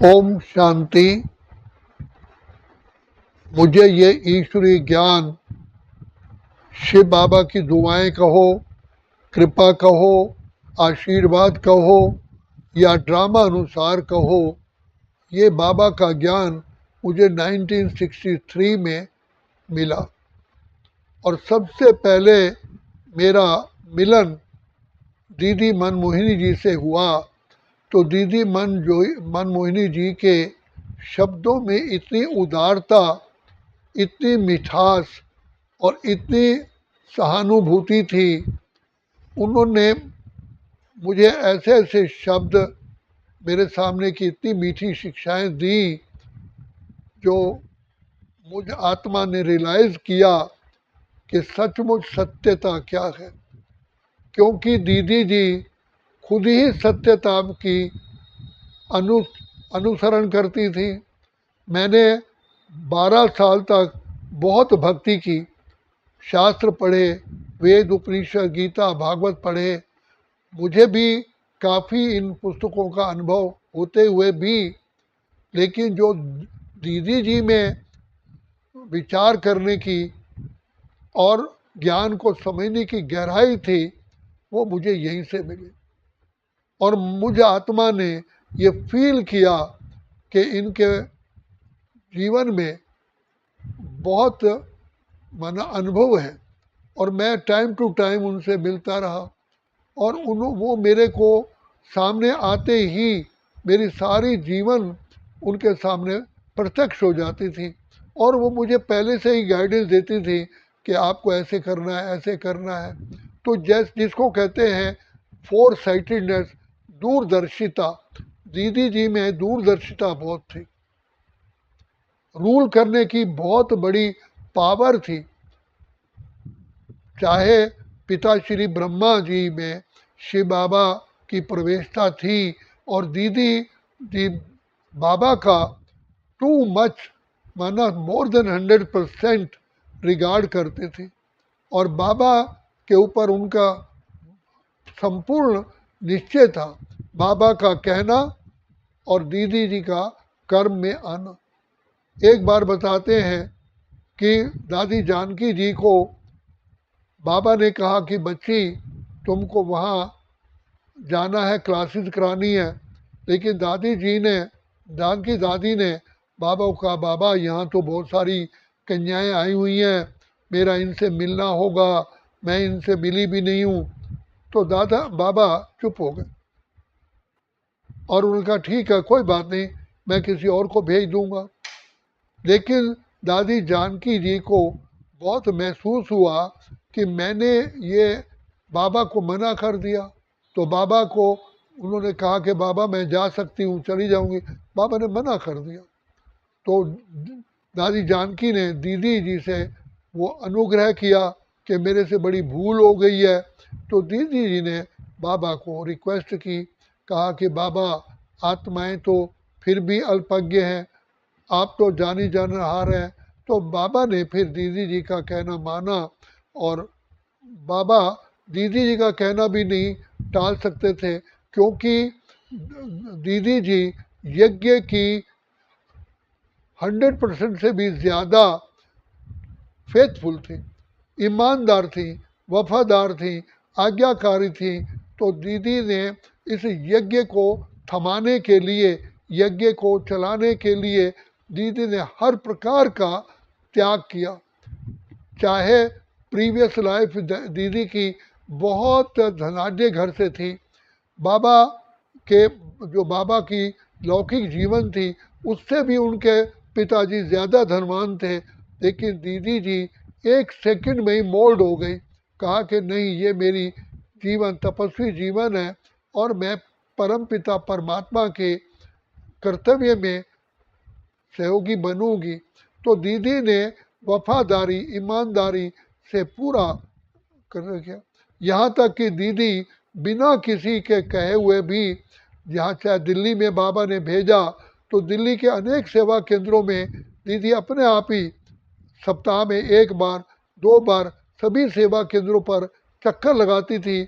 ओम शांति। मुझे ये ईश्वरीय ज्ञान, शिव बाबा की दुआएं कहो, कृपा कहो, आशीर्वाद कहो या ड्रामा अनुसार कहो, ये बाबा का ज्ञान मुझे 1963 में मिला। और सबसे पहले मेरा मिलन दीदी मनमोहिनी जी से हुआ। तो दीदी मनमोहिनी जी के शब्दों में इतनी उदारता, इतनी मिठास और इतनी सहानुभूति थी। उन्होंने मुझे ऐसे ऐसे शब्द मेरे सामने की इतनी मीठी शिक्षाएं दी जो मुझ आत्मा ने रियलाइज़ किया कि सचमुच सत्यता क्या है। क्योंकि दीदी जी खुद ही सत्यता की अनुसरण करती थी। मैंने 12 साल तक बहुत भक्ति की, शास्त्र पढ़े, वेद उपनिषद गीता भागवत पढ़े। मुझे भी काफ़ी इन पुस्तकों का अनुभव होते हुए भी, लेकिन जो दीदी जी में विचार करने की और ज्ञान को समझने की गहराई थी, वो मुझे यहीं से मिली। और मुझ आत्मा ने ये फील किया कि इनके जीवन में बहुत माना अनुभव है। और मैं टाइम टू टाइम उनसे मिलता रहा और वो मेरे को सामने आते ही मेरी सारी जीवन उनके सामने प्रत्यक्ष हो जाती थी। और वो मुझे पहले से ही गाइडेंस देती थी कि आपको ऐसे करना है, ऐसे करना है। तो जिसको कहते हैं फोर साइटेडनेस, दूरदर्शिता, दीदी जी में दूरदर्शिता बहुत थी। रूल करने की बहुत बड़ी पावर थी। चाहे पिता श्री ब्रह्मा जी में शिव बाबा की प्रवेशता थी और दीदी जी बाबा का टू मच माना मोर देन 100% रिगार्ड करते थे। और बाबा के ऊपर उनका संपूर्ण निश्चय था। बाबा का कहना और दीदी जी का कर्म में आना। एक बार बताते हैं कि दादी जानकी जी को बाबा ने कहा कि बच्ची तुमको वहाँ जाना है, क्लासेस करानी है। लेकिन दादी जी ने, जानकी दादी ने बाबा को कहा, बाबा यहाँ तो बहुत सारी कन्याएं आई हुई हैं, मेरा इनसे मिलना होगा, मैं इनसे मिली भी नहीं हूँ। तो बाबा चुप हो गए और उन्होंने कहा ठीक है, कोई बात नहीं, मैं किसी और को भेज दूंगा। लेकिन दादी जानकी जी को बहुत महसूस हुआ कि मैंने ये बाबा को मना कर दिया। तो बाबा को उन्होंने कहा कि बाबा मैं जा सकती हूँ, चली जाऊंगी। बाबा ने मना कर दिया। तो दादी जानकी ने दीदी जी से वो अनुग्रह किया कि मेरे से बड़ी भूल हो गई है। तो दीदी जी ने बाबा को रिक्वेस्ट की, कहा कि बाबा आत्माएं तो फिर भी अल्पज्ञ हैं, आप तो जानी जानहार हैं। तो बाबा ने फिर दीदी जी का कहना माना। और बाबा दीदी जी का कहना भी नहीं टाल सकते थे, क्योंकि दीदी जी यज्ञ की 100% से भी ज़्यादा फेथफुल थी, ईमानदार थी, वफादार थी, आज्ञाकारी थी। तो दीदी ने इस यज्ञ को थमाने के लिए, यज्ञ को चलाने के लिए दीदी ने हर प्रकार का त्याग किया। चाहे प्रीवियस लाइफ दीदी की बहुत धनाढ्य घर से थी, बाबा के जो बाबा की लौकिक जीवन थी उससे भी उनके पिताजी ज़्यादा धनवान थे। लेकिन दीदी जी एक सेकंड में ही मोल्ड हो गई, कहा कि नहीं, ये मेरी जीवन तपस्वी जीवन है और मैं परम पिता परमात्मा के कर्तव्य में सहयोगी बनूंगी। तो दीदी ने वफादारी, ईमानदारी से पूरा कर किया। यहाँ तक कि दीदी बिना किसी के कहे हुए भी, जहाँ चाहे दिल्ली में बाबा ने भेजा तो दिल्ली के अनेक सेवा केंद्रों में दीदी अपने आप ही सप्ताह में 1 बार 2 बार सभी सेवा केंद्रों पर चक्कर लगाती थी,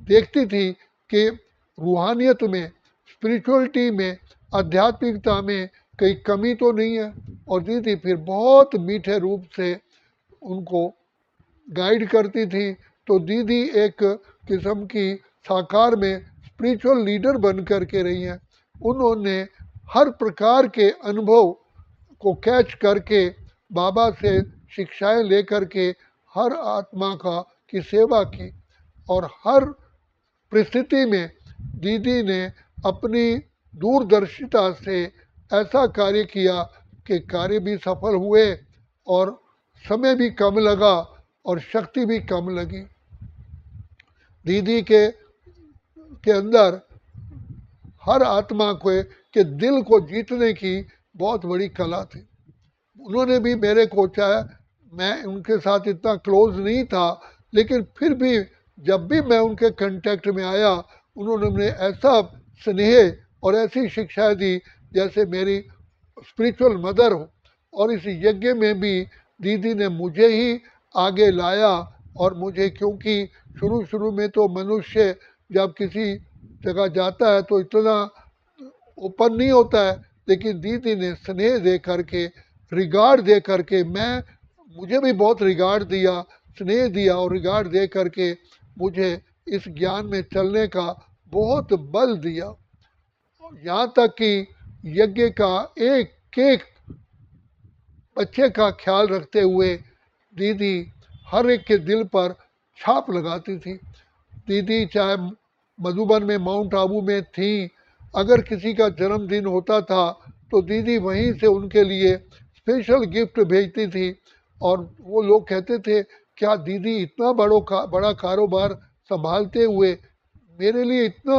देखती थी कि रूहानियत में, स्पिरिचुअलिटी में आध्यात्मिकता में कहीं कमी तो नहीं है। और दीदी फिर बहुत मीठे रूप से उनको गाइड करती थी। तो दीदी एक किस्म की साकार में स्पिरिचुअल लीडर बन कर के रही हैं। उन्होंने हर प्रकार के अनुभव को कैच करके बाबा से शिक्षाएं लेकर के हर आत्मा की सेवा की। और हर परिस्थिति में दीदी ने अपनी दूरदर्शिता से ऐसा कार्य किया कि कार्य भी सफल हुए और समय भी कम लगा और शक्ति भी कम लगी। दीदी के अंदर हर आत्मा के दिल को जीतने की बहुत बड़ी कला थी। उन्होंने भी मेरे को, चाहे मैं उनके साथ इतना क्लोज नहीं था, लेकिन फिर भी जब भी मैं उनके कांटेक्ट में आया उन्होंने मुझे ऐसा स्नेह और ऐसी शिक्षा दी जैसे मेरी स्पिरिचुअल मदर हो। और इस यज्ञ में भी दीदी ने मुझे ही आगे लाया। और मुझे, क्योंकि शुरू शुरू में तो मनुष्य जब किसी जगह जाता है तो इतना ओपन नहीं होता है, लेकिन दीदी ने स्नेह दे करके, रिगार्ड दे करके, मुझे भी बहुत रिगार्ड दिया, स्नेह दिया और रिगार्ड दे करके मुझे इस ज्ञान में चलने का बहुत बल दिया। यहाँ तक कि यज्ञ का एक एक बच्चे का ख्याल रखते हुए दीदी हर एक के दिल पर छाप लगाती थी। दीदी चाहे मधुबन में, माउंट आबू में थी, अगर किसी का जन्मदिन होता था तो दीदी वहीं से उनके लिए स्पेशल गिफ्ट भेजती थी। और वो लोग कहते थे, क्या दीदी इतना बड़ा कारोबार संभालते हुए मेरे लिए इतना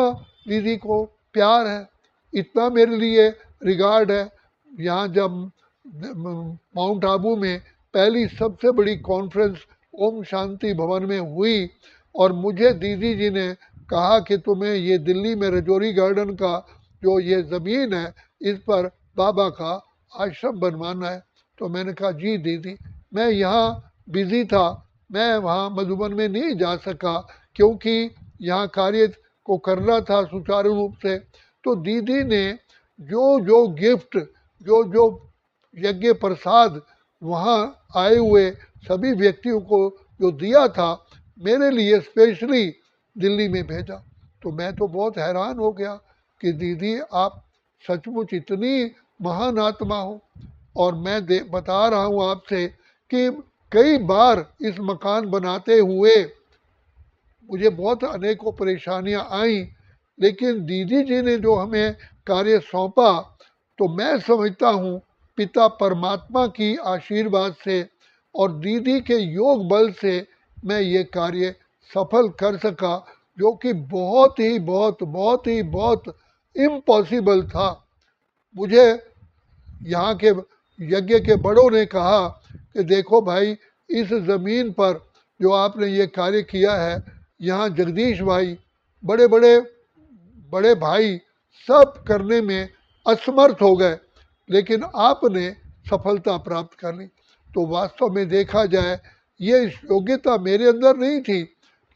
दीदी को प्यार है, इतना मेरे लिए रिगार्ड है। यहाँ जब माउंट आबू में पहली सबसे बड़ी कॉन्फ्रेंस ओम शांति भवन में हुई और मुझे दीदी जी ने कहा कि तुम्हें ये दिल्ली में रजौरी गार्डन का जो ये ज़मीन है इस पर बाबा का आश्रम बनवाना है, तो मैंने कहा जी दीदी, मैं यहाँ बिज़ी था, मैं वहाँ मधुबन में नहीं जा सका क्योंकि यहाँ कार्य को करना था सुचारू रूप से। तो दीदी ने जो गिफ्ट, जो यज्ञ प्रसाद वहाँ आए हुए सभी व्यक्तियों को जो दिया था, मेरे लिए स्पेशली दिल्ली में भेजा। तो मैं तो बहुत हैरान हो गया कि दीदी आप सचमुच इतनी महान आत्मा हो। और मैं बता रहा हूँ आपसे कि कई बार इस मकान बनाते हुए मुझे बहुत अनेकों परेशानियाँ आई, लेकिन दीदी जी ने जो हमें कार्य सौंपा, तो मैं समझता हूँ पिता परमात्मा की आशीर्वाद से और दीदी के योग बल से मैं ये कार्य सफल कर सका, जो कि बहुत ही इम्पॉसिबल था। मुझे यहाँ के यज्ञ के बड़ों ने कहा कि देखो भाई, इस ज़मीन पर जो आपने ये कार्य किया है, यहाँ जगदीश भाई, बड़े भाई सब करने में असमर्थ हो गए, लेकिन आपने सफलता प्राप्त कर ली। तो वास्तव में देखा जाए ये योग्यता मेरे अंदर नहीं थी,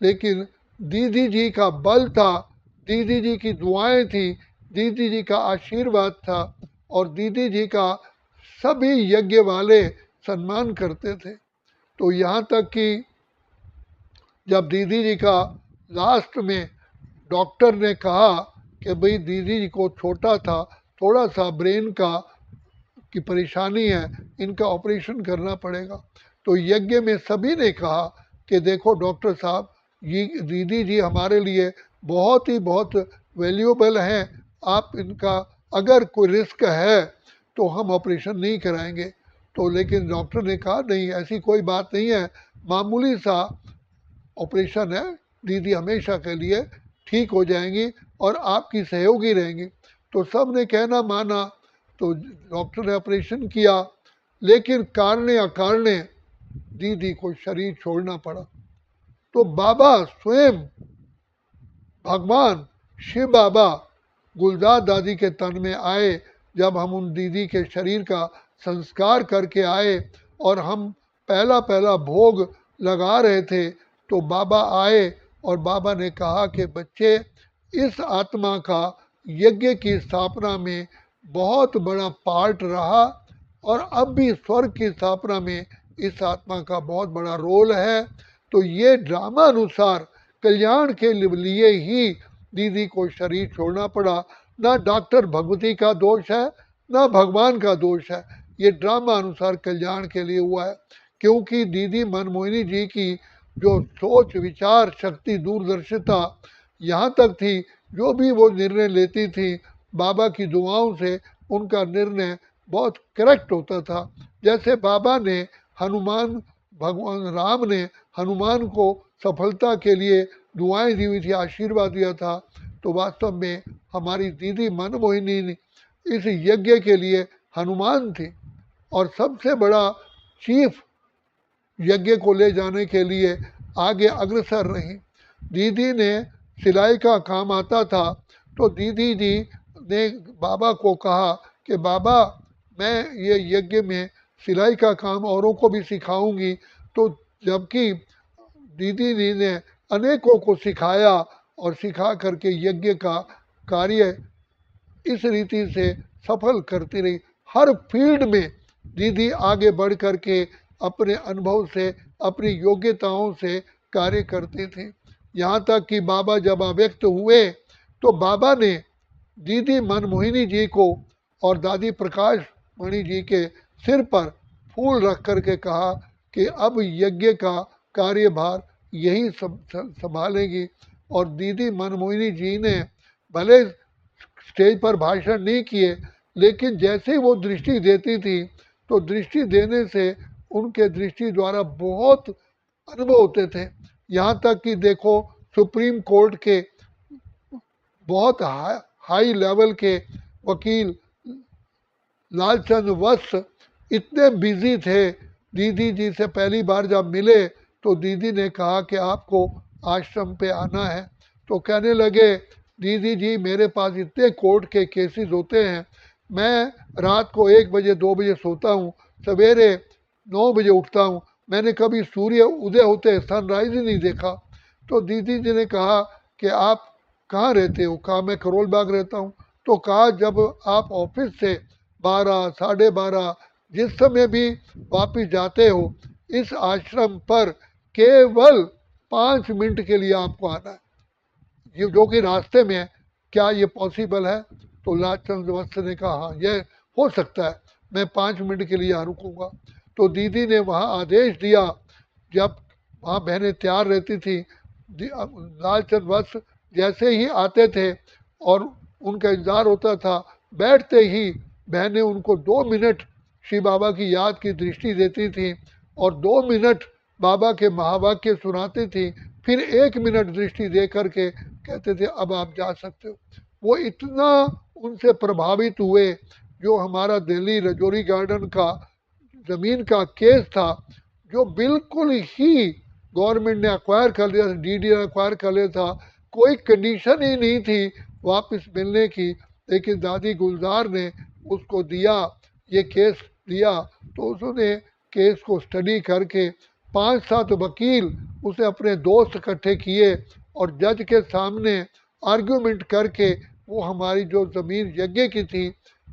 लेकिन दीदी जी का बल था, दीदी जी की दुआएं थी, दीदी जी का आशीर्वाद था और दीदी जी का सभी यज्ञ वाले सम्मान करते थे। तो यहाँ तक कि जब दीदी जी का लास्ट में डॉक्टर ने कहा कि भाई दीदी जी को छोटा था, थोड़ा सा ब्रेन की परेशानी है, इनका ऑपरेशन करना पड़ेगा, तो यज्ञ में सभी ने कहा कि देखो डॉक्टर साहब, ये दीदी जी हमारे लिए बहुत वैल्यूएबल हैं, आप इनका अगर कोई रिस्क है तो हम ऑपरेशन नहीं कराएंगे। तो लेकिन डॉक्टर ने कहा नहीं, ऐसी कोई बात नहीं है, मामूली सा ऑपरेशन है, दीदी हमेशा के लिए ठीक हो जाएंगी और आपकी सहयोगी रहेंगी। तो सब ने कहना माना, तो डॉक्टर ने ऑपरेशन किया, लेकिन कारणे अकारणे दीदी को शरीर छोड़ना पड़ा। तो बाबा स्वयं भगवान शिव बाबा गुलजार दादी के तन में आए। जब हम उन दीदी के शरीर का संस्कार करके आए और हम पहला भोग लगा रहे थे, तो बाबा आए और बाबा ने कहा कि बच्चे, इस आत्मा का यज्ञ की स्थापना में बहुत बड़ा पार्ट रहा और अब भी स्वर्ग की स्थापना में इस आत्मा का बहुत बड़ा रोल है। तो ये ड्रामा अनुसार कल्याण के लिए ही दीदी को शरीर छोड़ना पड़ा। ना डॉक्टर भगवती का दोष है, ना भगवान का दोष है, ये ड्रामा अनुसार कल्याण के लिए हुआ है। क्योंकि दीदी मनमोहिनी जी की जो सोच विचार शक्ति दूरदर्शिता यहाँ तक थी, जो भी वो निर्णय लेती थी बाबा की दुआओं से उनका निर्णय बहुत करेक्ट होता था। जैसे बाबा ने हनुमान, भगवान राम ने हनुमान को सफलता के लिए दुआएं दी हुई थी, आशीर्वाद दिया था, तो वास्तव में हमारी दीदी मनमोहिनी इस यज्ञ के लिए हनुमान थी और सबसे बड़ा चीफ यज्ञ को ले जाने के लिए आगे अग्रसर रही। दीदी ने सिलाई का काम आता था, तो दीदी जी ने बाबा को कहा कि बाबा मैं ये यज्ञ में सिलाई का काम औरों को भी सिखाऊंगी। तो जबकि दीदी जी ने अनेकों को सिखाया और सिखा करके यज्ञ का कार्य इस रीति से सफल करती रही। हर फील्ड में दीदी आगे बढ़ करके अपने अनुभव से अपनी योग्यताओं से कार्य करती थी। यहाँ तक कि बाबा जब अव्यक्त हुए तो बाबा ने दीदी मनमोहिनी जी को और दादी प्रकाश मणि जी के सिर पर फूल रख करके कहा कि अब यज्ञ का कार्यभार यही संभालेगी। और दीदी मनमोहिनी जी ने भले स्टेज पर भाषण नहीं किए, लेकिन जैसे ही वो दृष्टि देती थी तो दृष्टि देने से उनके दृष्टि द्वारा बहुत अनुभव होते थे। यहाँ तक कि देखो सुप्रीम कोर्ट के बहुत हाई लेवल के वकील लालचंद वत्स इतने बिजी थे, दीदी जी से पहली बार जब मिले तो दीदी ने कहा कि आपको आश्रम पे आना है। तो कहने लगे दीदी जी मेरे पास इतने कोर्ट के केसेस होते हैं, मैं रात को 1 बजे 2 बजे सोता हूँ, सवेरे 9 बजे उठता हूँ, मैंने कभी सूर्य उदय होते सनराइज ही नहीं देखा। तो दीदी जी ने कहा कि आप कहाँ रहते हो? कहा मैं करोल बाग रहता हूँ। तो कहा जब आप ऑफिस से 12 12:30 जिस समय भी वापिस जाते हो, इस आश्रम पर केवल 5 मिनट के लिए आपको आना है, ये जो कि रास्ते में है, क्या ये पॉसिबल है? तो लालचंद वत्स ने कहा हाँ ये हो सकता है, मैं 5 मिनट के लिए यहाँ रुकूंगा। तो दीदी ने वहाँ आदेश दिया, जब वहाँ बहनें तैयार रहती थी, लालचंद वत्स जैसे ही आते थे और उनका इंतजार होता था, बैठते ही बहनें उनको 2 मिनट श्री बाबा की याद की दृष्टि देती थी और 2 मिनट बाबा के महावाक्य सुनाती थी, फिर 1 मिनट दृष्टि दे करके कहते थे अब आप जा सकते हो। वो इतना उनसे प्रभावित हुए। जो हमारा दिल्ली रजौरी गार्डन का ज़मीन का केस था, जो बिल्कुल ही गवर्नमेंट ने अक्वायर कर लिया था, डीडी अक्वायर कर लिया था, कोई कंडीशन ही नहीं थी वापस मिलने की, लेकिन दादी गुलजार ने उसको दिया, ये केस दिया। तो उसने केस को स्टडी करके 5-7 वकील उसे अपने दोस्त इकट्ठे किए और जज के सामने आर्ग्यूमेंट करके वो हमारी जो ज़मीन यज्ञ की थी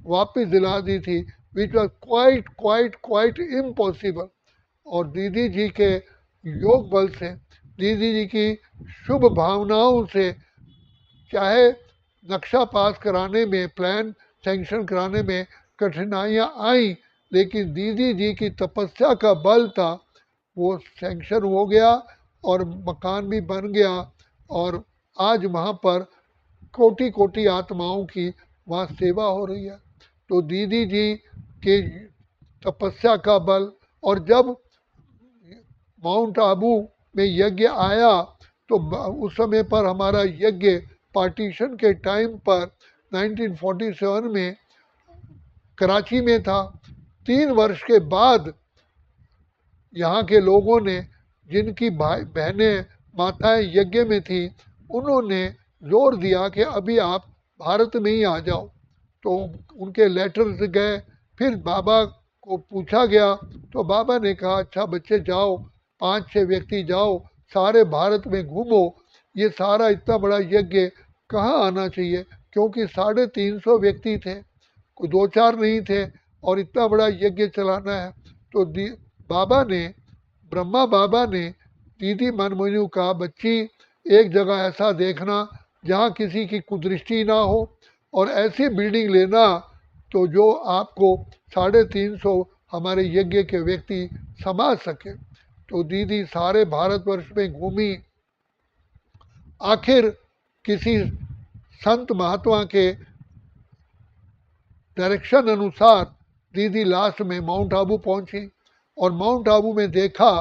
वापस दिला दी थी, विच वॉज क्वाइट इम्पॉसिबल। और दीदी जी के योग बल से, दीदी जी की शुभ भावनाओं से, चाहे नक्शा पास कराने में, प्लान सेंक्शन कराने में कठिनाइयाँ आई, लेकिन दीदी जी की तपस्या का बल था, वो सेंक्शन हो गया और मकान भी बन गया। और आज वहाँ पर कोटि कोटि आत्माओं की वहाँ सेवा हो रही है। तो दीदी जी के तपस्या का बल, और जब माउंट आबू में यज्ञ आया तो उस समय पर हमारा यज्ञ पार्टीशन के टाइम पर 1947 में कराची में था। 3 वर्ष के बाद यहाँ के लोगों ने, जिनकी भाई बहनें माताएं यज्ञ में थी, उन्होंने जोर दिया कि अभी आप भारत में ही आ जाओ। तो उनके लेटर्स गए, फिर बाबा को पूछा गया तो बाबा ने कहा अच्छा बच्चे जाओ, 5-6 व्यक्ति जाओ, सारे भारत में घूमो, ये सारा इतना बड़ा यज्ञ कहाँ आना चाहिए, क्योंकि 350 व्यक्ति थे, कोई दो चार नहीं थे और इतना बड़ा यज्ञ चलाना है। तो बाबा ने, ब्रह्मा बाबा ने दीदी मनमोहिनी को कहा, बच्ची एक जगह ऐसा देखना जहाँ किसी की कुदृष्टि ना हो और ऐसी बिल्डिंग लेना तो जो आपको 350 हमारे यज्ञ के व्यक्ति समा सके। तो दीदी सारे भारतवर्ष में घूमी, आखिर किसी संत महात्मा के डायरेक्शन अनुसार दीदी लास्ट में माउंट आबू पहुंची और माउंट आबू में देखा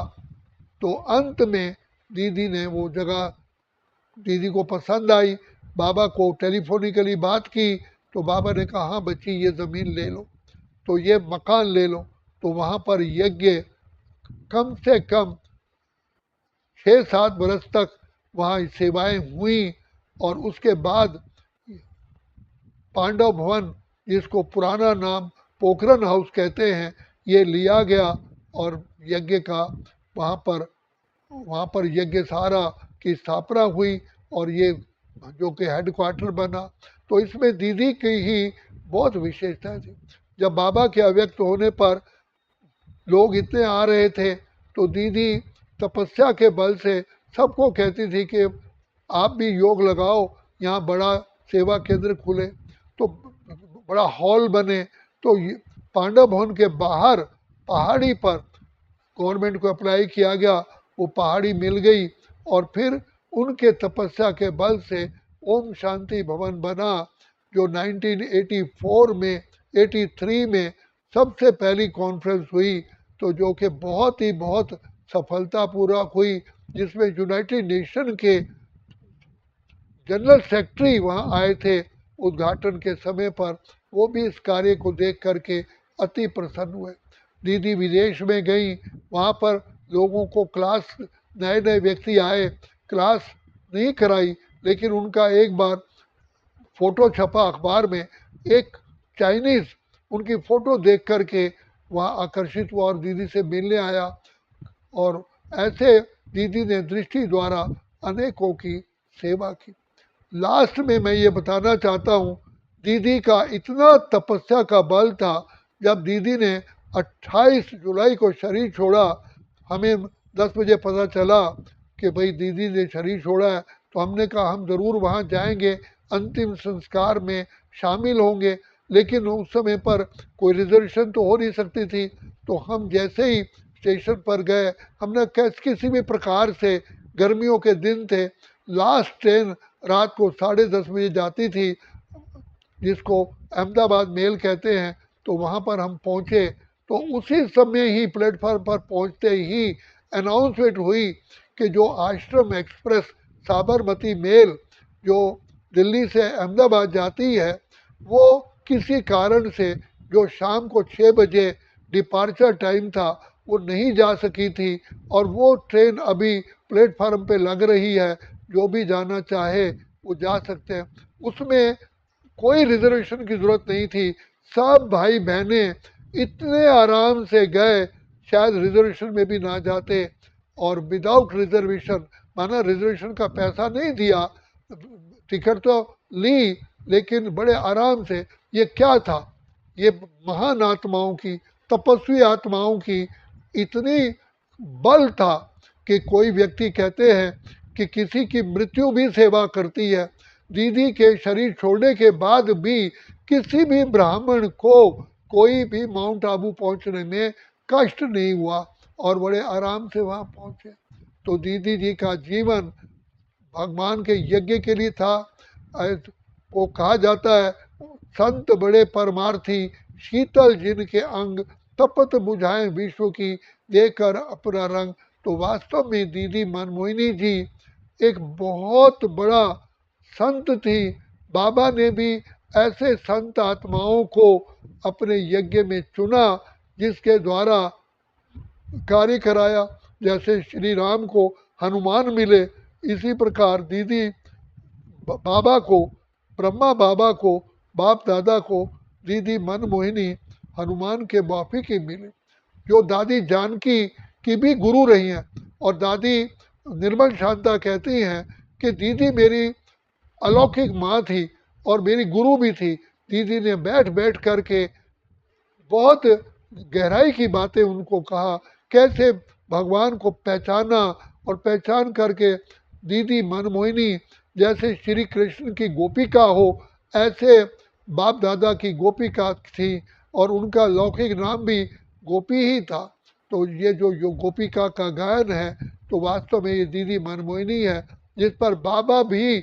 तो अंत में दीदी ने वो जगह दीदी को पसंद आई। बाबा को टेलीफोनिकली बात की तो बाबा ने कहा, हाँ बच्ची ये ज़मीन ले लो, तो ये मकान ले लो। तो वहाँ पर यज्ञ कम से कम 6-7 बरस तक वहाँ सेवाएं हुई और उसके बाद पांडव भवन, जिसको पुराना नाम पोखरन हाउस कहते हैं, ये लिया गया और यज्ञ का वहाँ पर यज्ञशाला की स्थापना हुई और ये जो कि हेडक्वार्टर बना। तो इसमें दीदी की ही बहुत विशेषता थी। जब बाबा के अव्यक्त होने पर लोग इतने आ रहे थे तो दीदी तपस्या के बल से सबको कहती थी कि आप भी योग लगाओ, यहाँ बड़ा सेवा केंद्र खुले। तो बड़ा हॉल बने। तो पांडव भवन के बाहर पहाड़ी पर गवर्नमेंट को अप्लाई किया गया, वो पहाड़ी मिल गई और फिर उनके तपस्या के बल से ओम शांति भवन बना, जो 1984 में 83 में सबसे पहली कॉन्फ्रेंस हुई, तो जो कि बहुत सफलतापूर्वक हुई, जिसमें यूनाइटेड नेशन के जनरल सेक्रेटरी वहाँ आए थे उद्घाटन के समय पर। वो भी इस कार्य को देख करके अति प्रसन्न हुए। दीदी विदेश में गई, वहाँ पर लोगों को क्लास, नए व्यक्ति आए, क्लास नहीं कराई, लेकिन उनका एक बार फोटो छपा अखबार में, एक चाइनीज़ उनकी फ़ोटो देख करके वहाँ आकर्षित हुआ और दीदी से मिलने आया। और ऐसे दीदी ने दृष्टि द्वारा अनेकों की सेवा की। लास्ट में मैं ये बताना चाहता हूँ, दीदी का इतना तपस्या का बल था, जब दीदी ने 28 जुलाई को शरीर छोड़ा, हमें 10 बजे पता चला कि भाई दीदी ने शरीर छोड़ा है, तो हमने कहा हम ज़रूर वहाँ जाएंगे, अंतिम संस्कार में शामिल होंगे। लेकिन उस समय पर कोई रिजर्वेशन तो हो नहीं सकती थी। तो हम जैसे ही स्टेशन पर गए, हमने किसी भी प्रकार से, गर्मियों के दिन थे, लास्ट ट्रेन रात को 10:30 बजे जाती थी, जिसको अहमदाबाद मेल कहते हैं। तो वहाँ पर हम पहुँचे, तो उसी समय ही प्लेटफार्म पर पहुँचते ही अनाउंसमेंट हुई कि जो आश्रम एक्सप्रेस साबरमती मेल जो दिल्ली से अहमदाबाद जाती है, वो किसी कारण से जो शाम को 6 बजे डिपार्चर टाइम था, वो नहीं जा सकी थी और वो ट्रेन अभी प्लेटफार्म पे लग रही है, जो भी जाना चाहे वो जा सकते हैं। उसमें कोई रिजर्वेशन की ज़रूरत नहीं थी। सब भाई बहने इतने आराम से गए, शायद रिजर्वेशन में भी ना जाते। और विदाउट रिजर्वेशन, माना रिजर्वेशन का पैसा नहीं दिया, टिकट तो ली, लेकिन बड़े आराम से। ये क्या था? ये महान आत्माओं की, तपस्वी आत्माओं की इतनी बल था कि कोई व्यक्ति कहते हैं कि किसी की मृत्यु भी सेवा करती है। दीदी के शरीर छोड़ने के बाद भी किसी भी ब्राह्मण को कोई भी माउंट आबू पहुंचने में कष्ट नहीं हुआ और बड़े आराम से वहाँ पहुँचे। तो दीदी जी का जीवन भगवान के यज्ञ के लिए था। वो कहा जाता है, संत बड़े परमार्थी, शीतल जिनके अंग, तपत बुझाए विश्व की, देकर अपना रंग। तो वास्तव में दीदी मनमोहिनी जी एक बहुत बड़ा संत थी। बाबा ने भी ऐसे संत आत्माओं को अपने यज्ञ में चुना जिसके द्वारा कार्य कराया। जैसे श्री राम को हनुमान मिले, इसी प्रकार दीदी बाबा को, ब्रह्मा बाबा को, बाप दादा को दीदी मनमोहिनी हनुमान के माफी की मिली, जो दादी जानकी की भी गुरु रही हैं। और दादी निर्मल शांता कहती हैं कि दीदी मेरी अलौकिक माँ थी और मेरी गुरु भी थी, दीदी ने बैठ बैठ करके बहुत गहराई की बातें उनको कहा, कैसे भगवान को पहचाना, और पहचान करके दीदी मनमोहिनी जैसे श्री कृष्ण की गोपिका हो, ऐसे बाप दादा की गोपिका थी, और उनका लौकिक नाम भी गोपी ही था। तो ये जो गोपिका का गायन है, तो वास्तव में ये दीदी मनमोहिनी है, जिस पर बाबा भी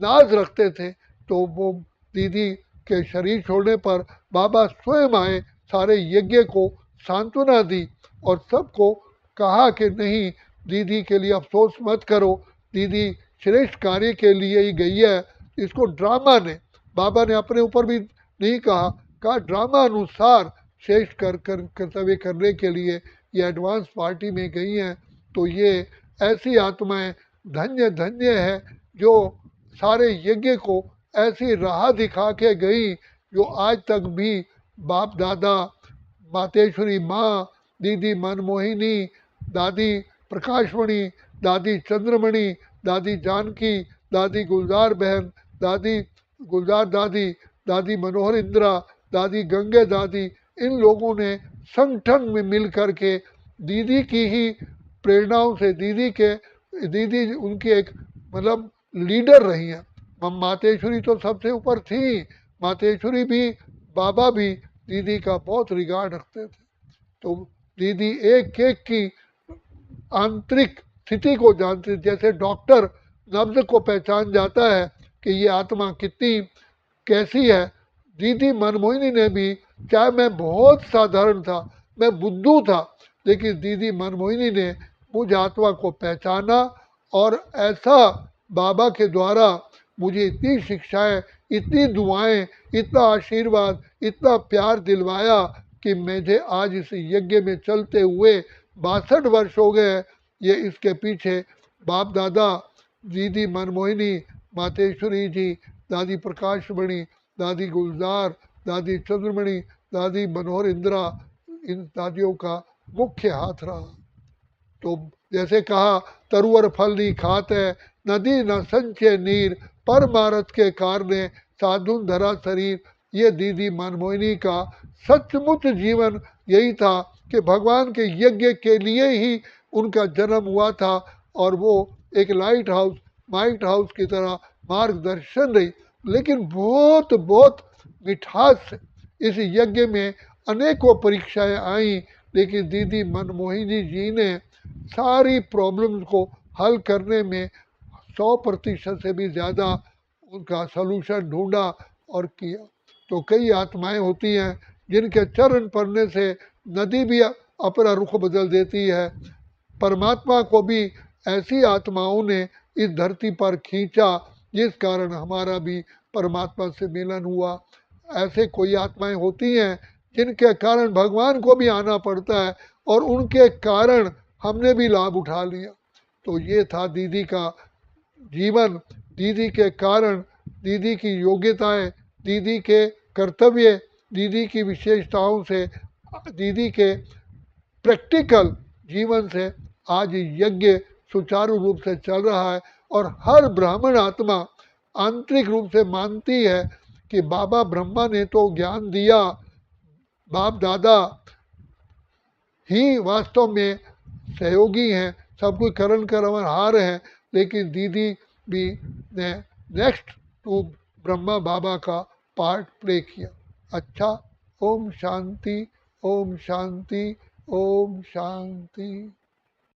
नाज रखते थे। तो वो दीदी के शरीर छोड़ने पर बाबा स्वयं आए, सारे यज्ञ को सांत्वना दी, और सबको कहा कि नहीं, दीदी के लिए अफसोस मत करो, दीदी श्रेष्ठ कार्य के लिए ही गई है। इसको ड्रामा ने, बाबा ने अपने ऊपर भी नहीं कहा ड्रामा अनुसार श्रेष्ठ कर्तव्य करने के लिए ये एडवांस पार्टी में गई हैं। तो ये ऐसी आत्माएं धन्य धन्य है, जो सारे यज्ञ को ऐसी राह दिखा के गई, जो आज तक भी बाप दादा, मातेश्वरी माँ, दीदी मनमोहिनी, दादी प्रकाशमणि, दादी चंद्रमणि, दादी जानकी, दादी गुलजार बहन, दादी गुलजार दादी, दादी मनोहर इंदिरा, दादी गंगे दादी, इन लोगों ने संगठन में मिल कर के दीदी की ही प्रेरणाओं से, दीदी उनकी एक मतलब लीडर रही हैं। मातेश्वरी तो सबसे ऊपर थी, मातेश्वरी भी, बाबा भी दीदी का बहुत रिगार्ड रखते थे। तो दीदी एक एक की आंतरिक स्थिति को जानते, जैसे डॉक्टर नब्ज को पहचान जाता है कि ये आत्मा कितनी कैसी है, दीदी मनमोहिनी ने भी, चाहे मैं बहुत साधारण था, मैं बुद्धू था, लेकिन दीदी मनमोहिनी ने मुझ आत्मा को पहचाना, और ऐसा बाबा के द्वारा मुझे इतनी शिक्षाएं, इतनी दुआएं, इतना आशीर्वाद, इतना प्यार दिलवाया कि मुझे आज इस यज्ञ में चलते हुए 62 वर्ष हो गए। ये इसके पीछे बाप दादा, दीदी मनमोहिनी, मातेश्वरी जी, दादी प्रकाशमणि, दादी गुलजार, दादी चंद्रमणि, दादी मनोहर इंदिरा, इन दादियों का मुख्य हाथ रहा। तो जैसे कहा, तरुवर फल नहीं खाते, नदी न संचय नीर, परमारथ के कारणे साधुन धरा शरीर। ये दीदी मनमोहिनी का सचमुच जीवन यही था कि भगवान के यज्ञ के लिए ही उनका जन्म हुआ था, और वो एक लाइट हाउस की तरह मार्गदर्शन रही। लेकिन बहुत बहुत मिठास से इस यज्ञ में अनेकों परीक्षाएं आई, लेकिन दीदी मनमोहिनी जी ने सारी प्रॉब्लम्स को हल करने में 100% से भी ज़्यादा उनका सलूशन ढूंढा और किया। तो कई आत्माएं होती हैं जिनके चरण पड़ने से नदी भी अपना रुख बदल देती है। परमात्मा को भी ऐसी आत्माओं ने इस धरती पर खींचा, जिस कारण हमारा भी परमात्मा से मिलन हुआ। ऐसे कोई आत्माएं होती हैं जिनके कारण भगवान को भी आना पड़ता है, और उनके कारण हमने भी लाभ उठा लिया। तो ये था दीदी का जीवन, दीदी के कारण, दीदी की योग्यताएं, दीदी के कर्तव्य, दीदी की विशेषताओं से, दीदी के प्रैक्टिकल जीवन से आज यज्ञ सुचारू रूप से चल रहा है। और हर ब्राह्मण आत्मा आंतरिक रूप से मानती है कि बाबा ब्रह्मा ने तो ज्ञान दिया, बाप दादा ही वास्तव में सहयोगी हैं, सब कुछ करण करवन हार हैं, लेकिन दीदी भी ने नेक्स्ट टू ब्रह्मा बाबा का पार्ट प्ले किया। अच्छा, ओम शांति, ओम शांति, ओम शांति।